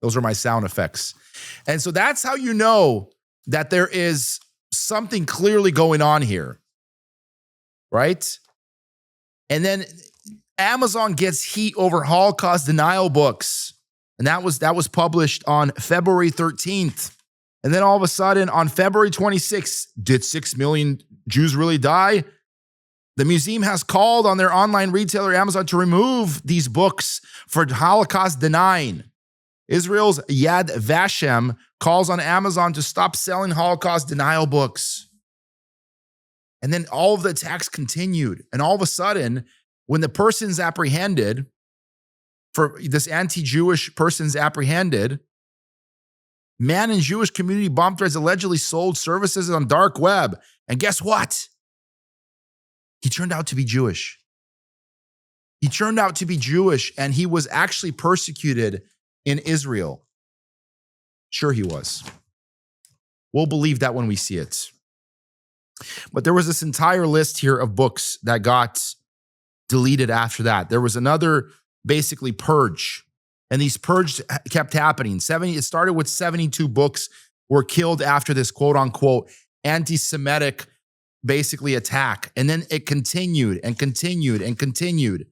Those are my sound effects. And so that's how you know that there is something clearly going on here, right? And then Amazon gets heat over Holocaust denial books. And that was published on February 13th. And then all of a sudden on February 26th, did 6 million Jews really die? The museum has called on their online retailer Amazon to remove these books for Holocaust denying. Israel's Yad Vashem calls on Amazon to stop selling Holocaust denial books. And then all of the attacks continued. And all of a sudden, when the person's apprehended, for this anti-Jewish person's apprehended, man in Jewish community bomb threats allegedly sold services on dark web. And guess what? He turned out to be Jewish. He turned out to be Jewish, and he was actually persecuted in Israel. Sure he was. We'll believe that when we see it. But there was this entire list here of books that got deleted after that. There was another basically purge, and these purges kept happening. It started with 72 books were killed after this quote unquote anti-Semitic basically attack. And then it continued and continued and continued.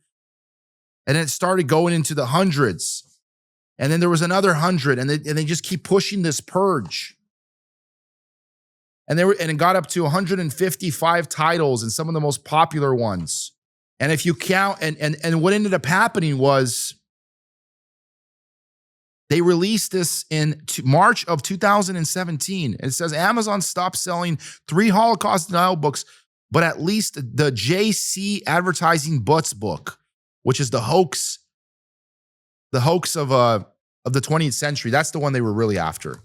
And then it started going into the hundreds. And then there was another 100, and they just keep pushing this purge. And it got up to 155 titles, and some of the most popular ones. And if you count, and what ended up happening was they released this in March of 2017. And it says Amazon stopped selling 3 Holocaust denial books, but at least the JC Advertising Butts book, which is the hoax of the 20th century. That's the one they were really after.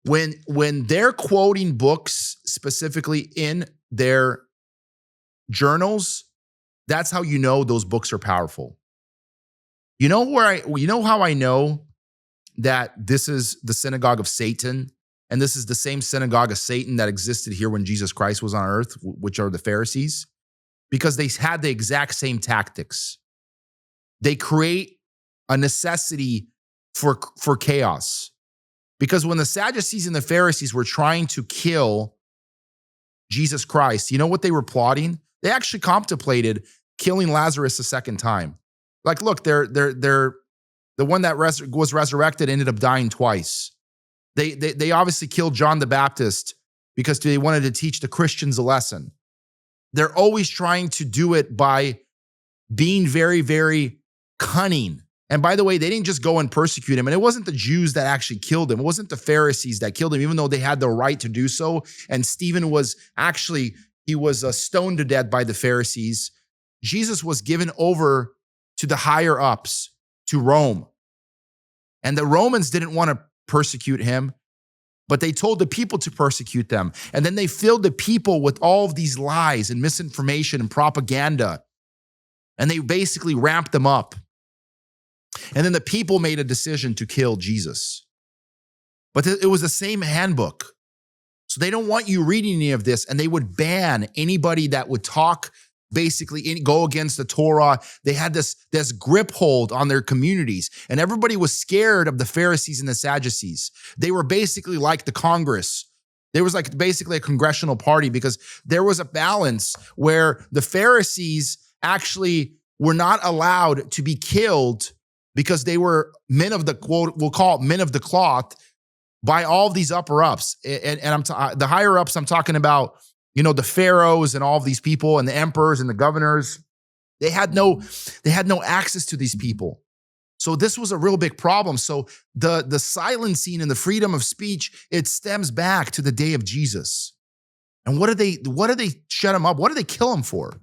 When they're quoting books specifically in their journals, that's how you know those books are powerful. You know how I know that this is the synagogue of Satan, and this is the same synagogue of Satan that existed here when Jesus Christ was on earth, which are the Pharisees? Because they had the exact same tactics. They create a necessity for chaos. Because when the Sadducees and the Pharisees were trying to kill Jesus Christ, you know what they were plotting? They actually contemplated killing Lazarus a second time. Like, look, they're the one that was resurrected ended up dying twice. They obviously killed John the Baptist because they wanted to teach the Christians a lesson. They're always trying to do it by being very, very cunning. And by the way, they didn't just go and persecute him. And it wasn't the Jews that actually killed him. It wasn't the Pharisees that killed him, even though they had the right to do so. And Stephen was actually, he was stoned to death by the Pharisees. Jesus was given over to the higher ups, to Rome. And the Romans didn't want to persecute him, but they told the people to persecute them. And then they filled the people with all of these lies and misinformation and propaganda. And they basically ramped them up. And then the people made a decision to kill Jesus. But it was the same handbook. So they don't want you reading any of this, and they would ban anybody that would talk, basically go against the Torah. They had this grip hold on their communities, and everybody was scared of the Pharisees and the Sadducees. They were basically like the Congress. There was like basically a congressional party, because there was a balance where the Pharisees actually were not allowed to be killed because they were men of the quote, we'll call it men of the cloth, by all of these upper ups. And the higher ups, I'm talking about, the pharaohs and all of these people, and the emperors and the governors. They had no access to these people. So this was a real big problem. So the silencing and the freedom of speech, it stems back to the day of Jesus. And what did they shut him up? What did they kill him for?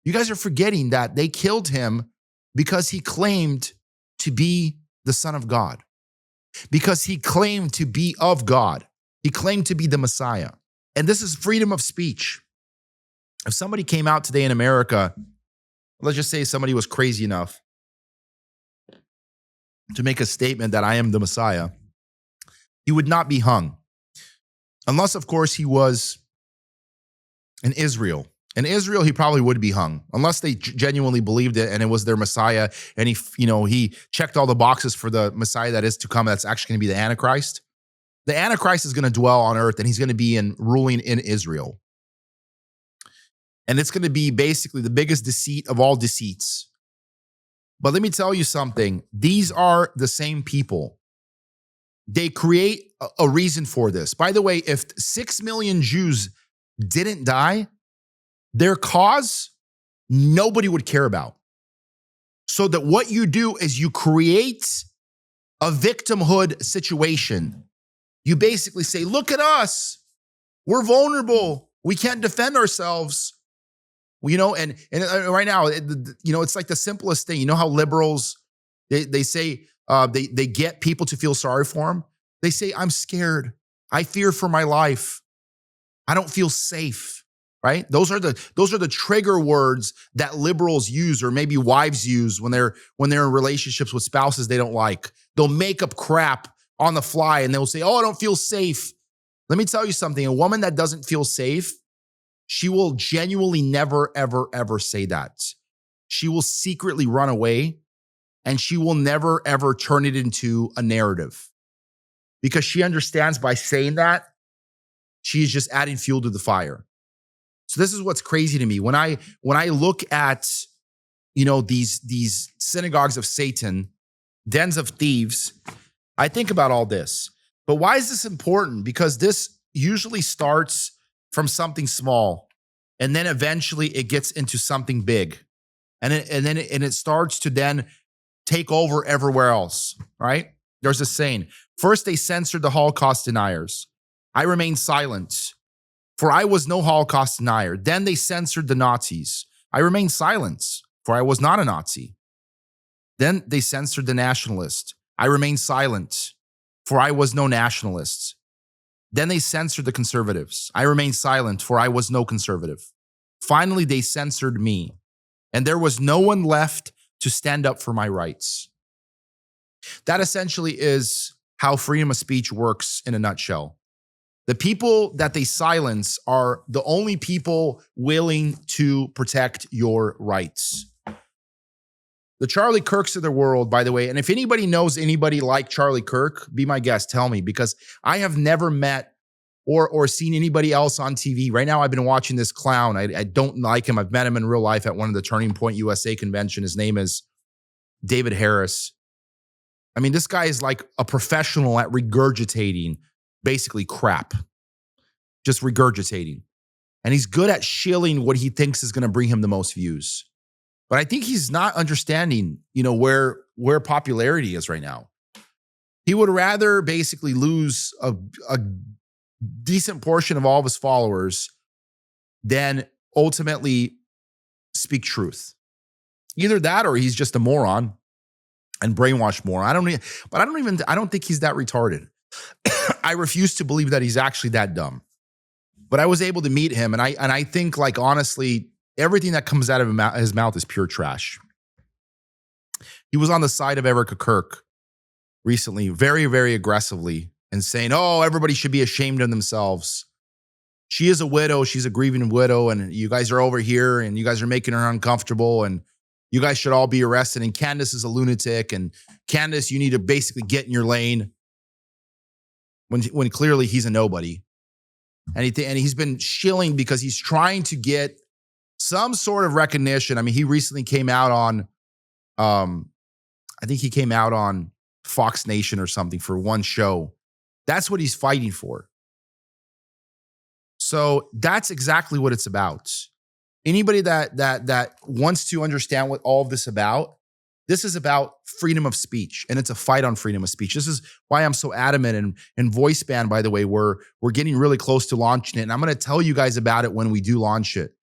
You guys are forgetting that they killed him because he claimed to be the Son of God. Because he claimed to be of God. He claimed to be the Messiah. And this is freedom of speech. If somebody came out today in America, let's just say somebody was crazy enough to make a statement that I am the Messiah, he would not be hung. Unless, of course, he was in Israel. In Israel, he probably would be hung, unless they genuinely believed it and it was their Messiah, and he checked all the boxes for the Messiah that is to come. That's actually going to be the Antichrist. The Antichrist is going to dwell on earth, and he's going to be ruling in Israel. And it's going to be basically the biggest deceit of all deceits. But let me tell you something. These are the same people. They create a reason for this. By the way, if 6 million Jews didn't die, their cause, nobody would care about. So that what you do is you create a victimhood situation. You basically say, look at us. We're vulnerable. We can't defend ourselves. And right now, it's like the simplest thing. You know how liberals, they say they get people to feel sorry for them. They say, I'm scared. I fear for my life. I don't feel safe, right? Those are the trigger words that liberals use, or maybe wives use when they're in relationships with spouses they don't like. They'll make up crap on the fly and they'll say, oh, I don't feel safe. Let me tell you something. A woman that doesn't feel safe, she will genuinely never, ever, ever say that. She will secretly run away, and she will never, ever turn it into a narrative, because she understands by saying that, she is just adding fuel to the fire. So this is what's crazy to me. When I look at, these synagogues of Satan, dens of thieves, I think about all this. But why is this important? Because this usually starts from something small, and then eventually it gets into something big. And it starts to then take over everywhere else, right? There's a saying, first they censored the Holocaust deniers. I remained silent, for I was no Holocaust denier. Then they censored the Nazis. I remained silent, for I was not a Nazi. Then they censored the nationalist. I remained silent, for I was no nationalist. Then they censored the conservatives. I remained silent, for I was no conservative. Finally, they censored me, and there was no one left to stand up for my rights. That essentially is how freedom of speech works in a nutshell. The people that they silence are the only people willing to protect your rights. The Charlie Kirks of the world, by the way, and if anybody knows anybody like Charlie Kirk, be my guest, tell me, because I have never met or seen anybody else on TV. Right now, I've been watching this clown. I don't like him. I've met him in real life at one of the Turning Point USA convention. His name is David Harris. I mean, this guy is like a professional at regurgitating basically crap, just regurgitating. And he's good at shilling what he thinks is going to bring him the most views. But I think he's not understanding, where popularity is right now. He would rather basically lose a decent portion of all of his followers than ultimately speak truth. Either that, or he's just a moron and brainwashed moron. I don't think he's that retarded. I refuse to believe that he's actually that dumb. But I was able to meet him, and I think, like, honestly, everything that comes out of his mouth is pure trash. He was on the side of Erica Kirk recently, very, very aggressively, and saying, oh, everybody should be ashamed of themselves. She is a widow. She's a grieving widow, and you guys are over here, and you guys are making her uncomfortable, and you guys should all be arrested, and Candace is a lunatic, and Candace, you need to basically get in your lane, when clearly he's a nobody. And he's been shilling because he's trying to get some sort of recognition. I mean, he recently came out on, I think he came out on Fox Nation or something for one show. That's what he's fighting for. So that's exactly what it's about. Anybody that wants to understand what all of this about, this is about freedom of speech, and it's a fight on freedom of speech. This is why I'm so adamant. And Voice Band, by the way, we're getting really close to launching it, and I'm going to tell you guys about it when we do launch it.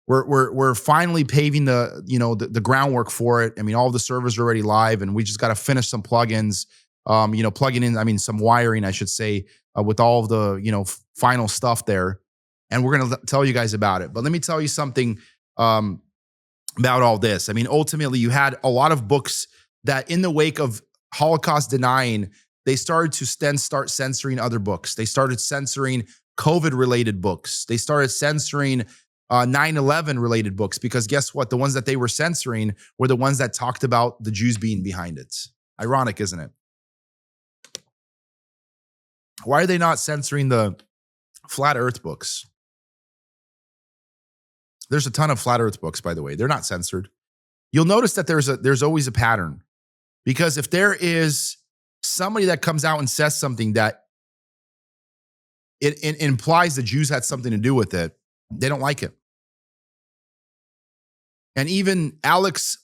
We're finally paving the groundwork for it. I mean, all of the servers are already live, and we just got to finish some plugins. Plugging in, some wiring, I should say, with all of the final stuff there, and we're going to tell you guys about it. But let me tell you something about all this. I mean, ultimately, you had a lot of books that, in the wake of Holocaust denying, they started to then start censoring other books. They started censoring COVID-related books. They started censoring 9/11 related books, because guess what? The ones that they were censoring were the ones that talked about the Jews being behind it. Ironic, isn't it? Why are they not censoring the flat earth books? There's a ton of flat earth books, by the way. They're not censored. You'll notice that there's always a pattern, because if there is somebody that comes out and says something that it implies the Jews had something to do with it, they don't like it. And even Alex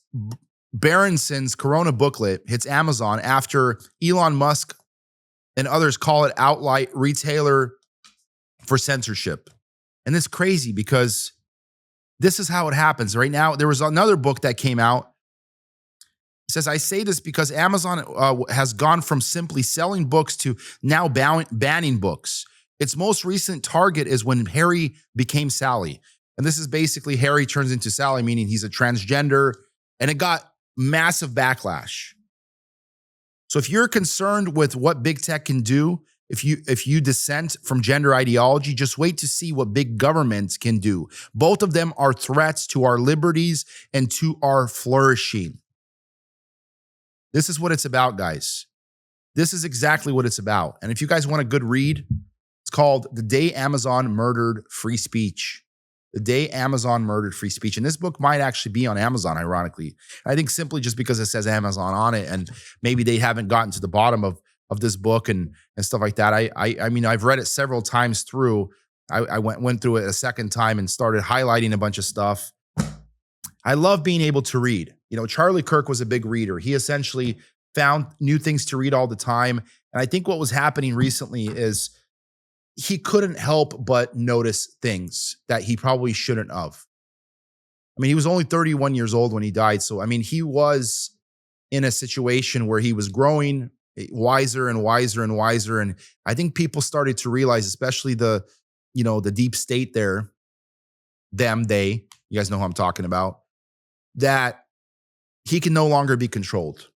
Berenson's Corona booklet hits Amazon after Elon Musk and others call it outright retailer for censorship. And it's crazy because this is how it happens. Right now, there was another book that came out. It says, I say this because Amazon has gone from simply selling books to now banning books. Its most recent target is when Harry became Sally. And this is basically Harry turns into Sally, meaning he's a transgender. And it got massive backlash. So if you're concerned with what big tech can do, if you dissent from gender ideology, just wait to see what big governments can do. Both of them are threats to our liberties and to our flourishing. This is what it's about, guys. This is exactly what it's about. And if you guys want a good read, it's called The Day Amazon Murdered Free Speech. The Day Amazon Murdered Free Speech. And this book might actually be on Amazon, ironically. I think simply just because it says Amazon on it, and maybe they haven't gotten to the bottom of this book and stuff like that. I mean, I've read it several times through. I went through it a second time and started highlighting a bunch of stuff. I love being able to read. You know, Charlie Kirk was a big reader. He essentially found new things to read all the time. And I think what was happening recently is he couldn't help but notice things that he probably shouldn't have. I mean, he was only 31 years old when he died. So, I mean, he was in a situation where he was growing wiser and wiser and wiser. And I think people started to realize, especially the deep state there, they, you guys know who I'm talking about, that he can no longer be controlled.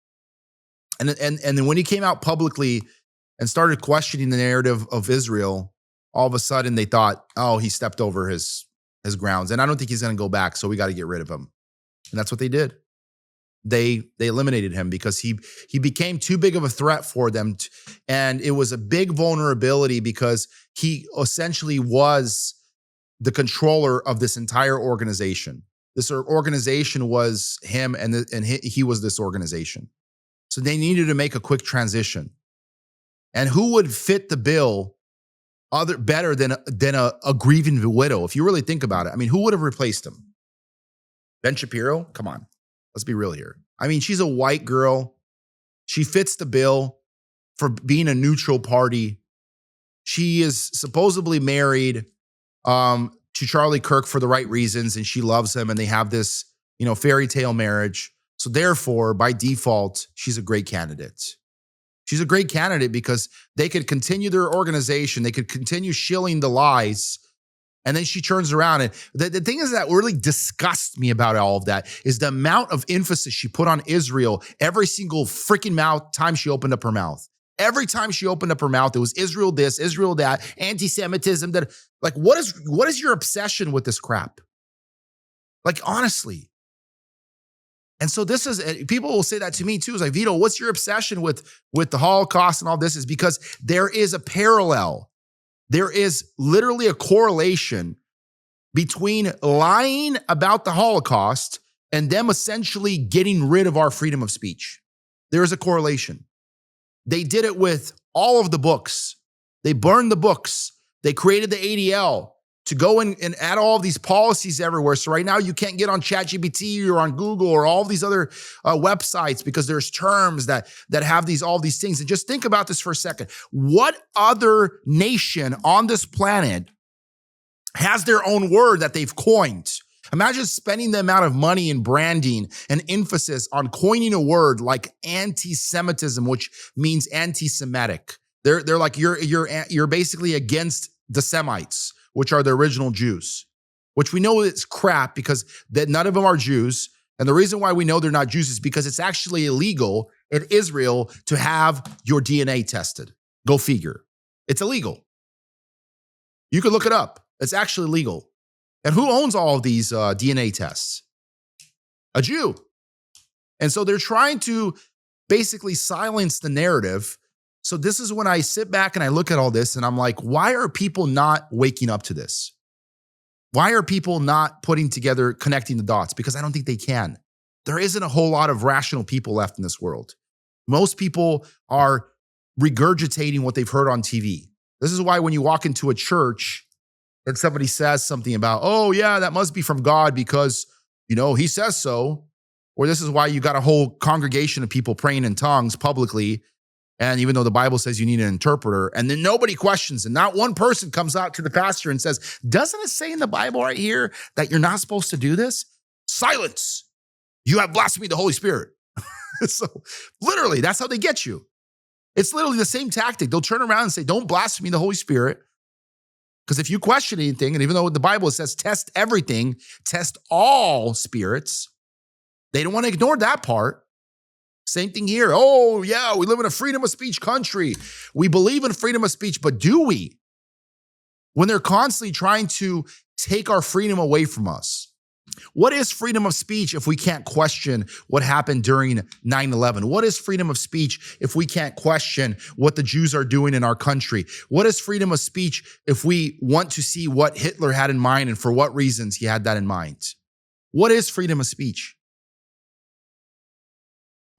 And then when he came out publicly and started questioning the narrative of Israel, all of a sudden they thought, oh, he stepped over his grounds. And I don't think he's going to go back, so we got to get rid of him. And that's what they did. They eliminated him because he became too big of a threat for them. And it was a big vulnerability because he essentially was the controller of this entire organization. This organization was him, and he was this organization. So they needed to make a quick transition. And who would fit the bill better than a grieving widow? If you really think about it, I mean, who would have replaced him? Ben Shapiro? Come on, let's be real here. I mean, she's a white girl. She fits the bill for being a neutral party. She is supposedly married to Charlie Kirk for the right reasons, and she loves him, and they have this, fairy tale marriage. So therefore, by default, she's a great candidate. She's a great candidate because they could continue their organization. They could continue shilling the lies. And then she turns around. And the thing is that really disgusts me about all of that is the amount of emphasis she put on Israel every single freaking time she opened up her mouth. Every time she opened up her mouth, it was Israel this, Israel that, anti-Semitism. That, like, what is your obsession with this crap? Like, honestly. And so this is, people will say that to me too. It's like, Veto, what's your obsession with the Holocaust and all this? Is because there is a parallel. There is literally a correlation between lying about the Holocaust and them essentially getting rid of our freedom of speech. There is a correlation. They did it with all of the books. They burned the books. They created the ADL to go and add all of these policies everywhere. So right now you can't get on ChatGPT or on Google or all these other websites because there's terms that have all these things. And just think about this for a second. What other nation on this planet has their own word that they've coined? Imagine spending the amount of money and branding and emphasis on coining a word like anti-Semitism, which means anti-Semitic. They're like, you're basically against the Semites, which are the original Jews, which we know it's crap because none of them are Jews. And the reason why we know they're not Jews is because it's actually illegal in Israel to have your DNA tested. Go figure. It's illegal. You can look it up. It's actually legal. And who owns all of these DNA tests? A Jew. And so they're trying to basically silence the narrative. So this is when I sit back and I look at all this and I'm like, why are people not waking up to this? Why are people not connecting the dots? Because I don't think they can. There isn't a whole lot of rational people left in this world. Most people are regurgitating what they've heard on TV. This is why when you walk into a church and somebody says something about, oh yeah, that must be from God because, he says so. Or this is why you got a whole congregation of people praying in tongues publicly. And even though the Bible says you need an interpreter, and then nobody questions, and not one person comes out to the pastor and says, doesn't it say in the Bible right here that you're not supposed to do this? Silence. You have blasphemed the Holy Spirit. So literally, that's how they get you. It's literally the same tactic. They'll turn around and say, don't blaspheme the Holy Spirit. Because if you question anything, and even though the Bible says test everything, test all spirits, they don't want to ignore that part. Same thing here. Oh, yeah, we live in a freedom of speech country. We believe in freedom of speech, but do we? When they're constantly trying to take our freedom away from us. What is freedom of speech if we can't question what happened during 9/11? What is freedom of speech if we can't question what the Jews are doing in our country? What is freedom of speech if we want to see what Hitler had in mind and for what reasons he had that in mind? What is freedom of speech?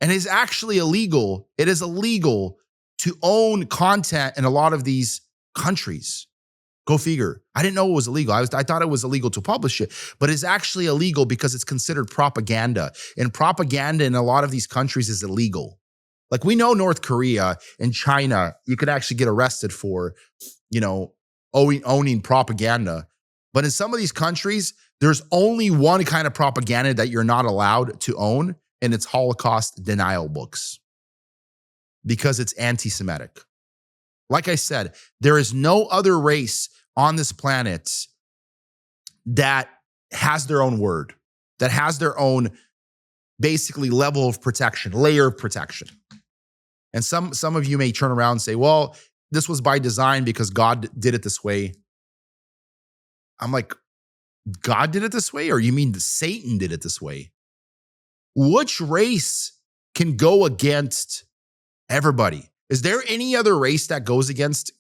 And it is actually illegal. It is illegal to own content in a lot of these countries. Go figure. I didn't know it was illegal. I thought it was illegal to publish it, but it's actually illegal because it's considered propaganda. And propaganda in a lot of these countries is illegal. Like we know North Korea and China, you could actually get arrested for, owning propaganda. But in some of these countries, there's only one kind of propaganda that you're not allowed to own, and it's Holocaust denial books because it's anti-Semitic. Like I said, there is no other race on this planet that has their own word, that has their own basically level of protection, layer of protection. And some of you may turn around and say, well, this was by design because God did it this way. I'm like, God did it this way? Or you mean Satan did it this way? Which race can go against everybody? Is there any other race that goes against,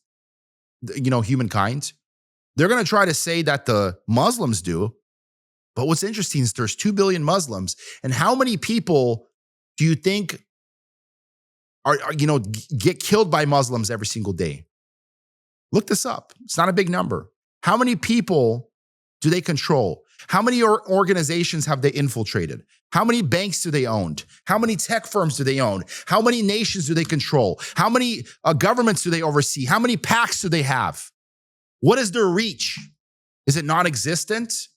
humankind? They're going to try to say that the Muslims do. But what's interesting is there's 2 billion Muslims. And how many people do you think get killed by Muslims every single day? Look this up. It's not a big number. How many people do they control? How many organizations have they infiltrated? How many banks do they own? How many tech firms do they own? How many nations do they control? How many governments do they oversee? How many pacts do they have? What is their reach? Is it non-existent?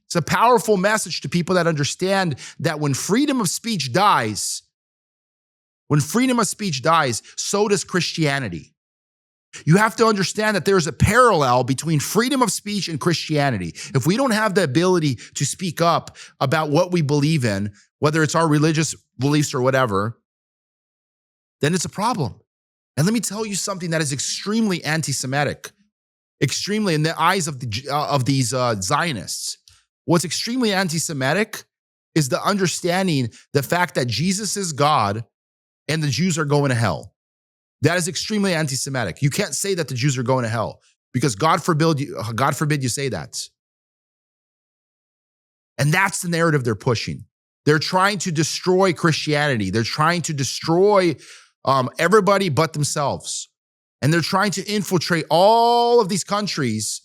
It's a powerful message to people that understand that when freedom of speech dies, so does Christianity. You have to understand that there's a parallel between freedom of speech and Christianity. If we don't have the ability to speak up about what we believe in, whether it's our religious beliefs or whatever, then it's a problem. And let me tell you something that is extremely anti-Semitic, extremely in the eyes of these Zionists. What's extremely anti-Semitic is the understanding the fact that Jesus is God and the Jews are going to hell. That is extremely anti-Semitic. You can't say that the Jews are going to hell because God forbid you say that. And that's the narrative they're pushing. They're trying to destroy Christianity. They're trying to destroy everybody but themselves. And they're trying to infiltrate all of these countries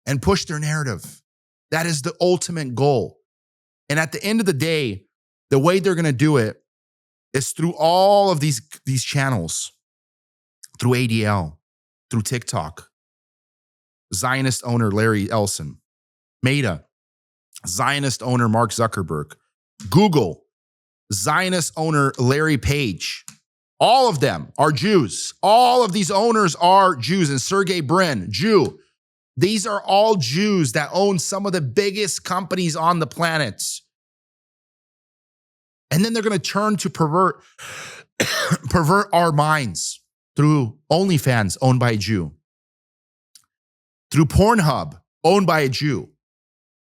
and push their narrative. That is the ultimate goal. And at the end of the day, the way they're going to do it is through all of these channels. Through ADL, through TikTok, Zionist owner Larry Ellison, Meta, Zionist owner Mark Zuckerberg, Google, Zionist owner Larry Page. All of them are Jews. All of these owners are Jews. And Sergey Brin, Jew. These are all Jews that own some of the biggest companies on the planet. And then they're going to turn to pervert our minds. Through OnlyFans, owned by a Jew. Through Pornhub, owned by a Jew.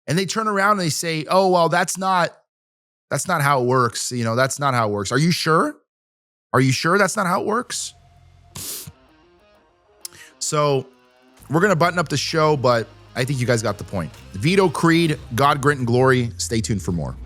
And they turn around and they say, oh, well, that's not how it works. That's not how it works. Are you sure? Are you sure that's not how it works? So we're going to button up the show, but I think you guys got the point. Veto, Creed, God, Grit, and Glory. Stay tuned for more.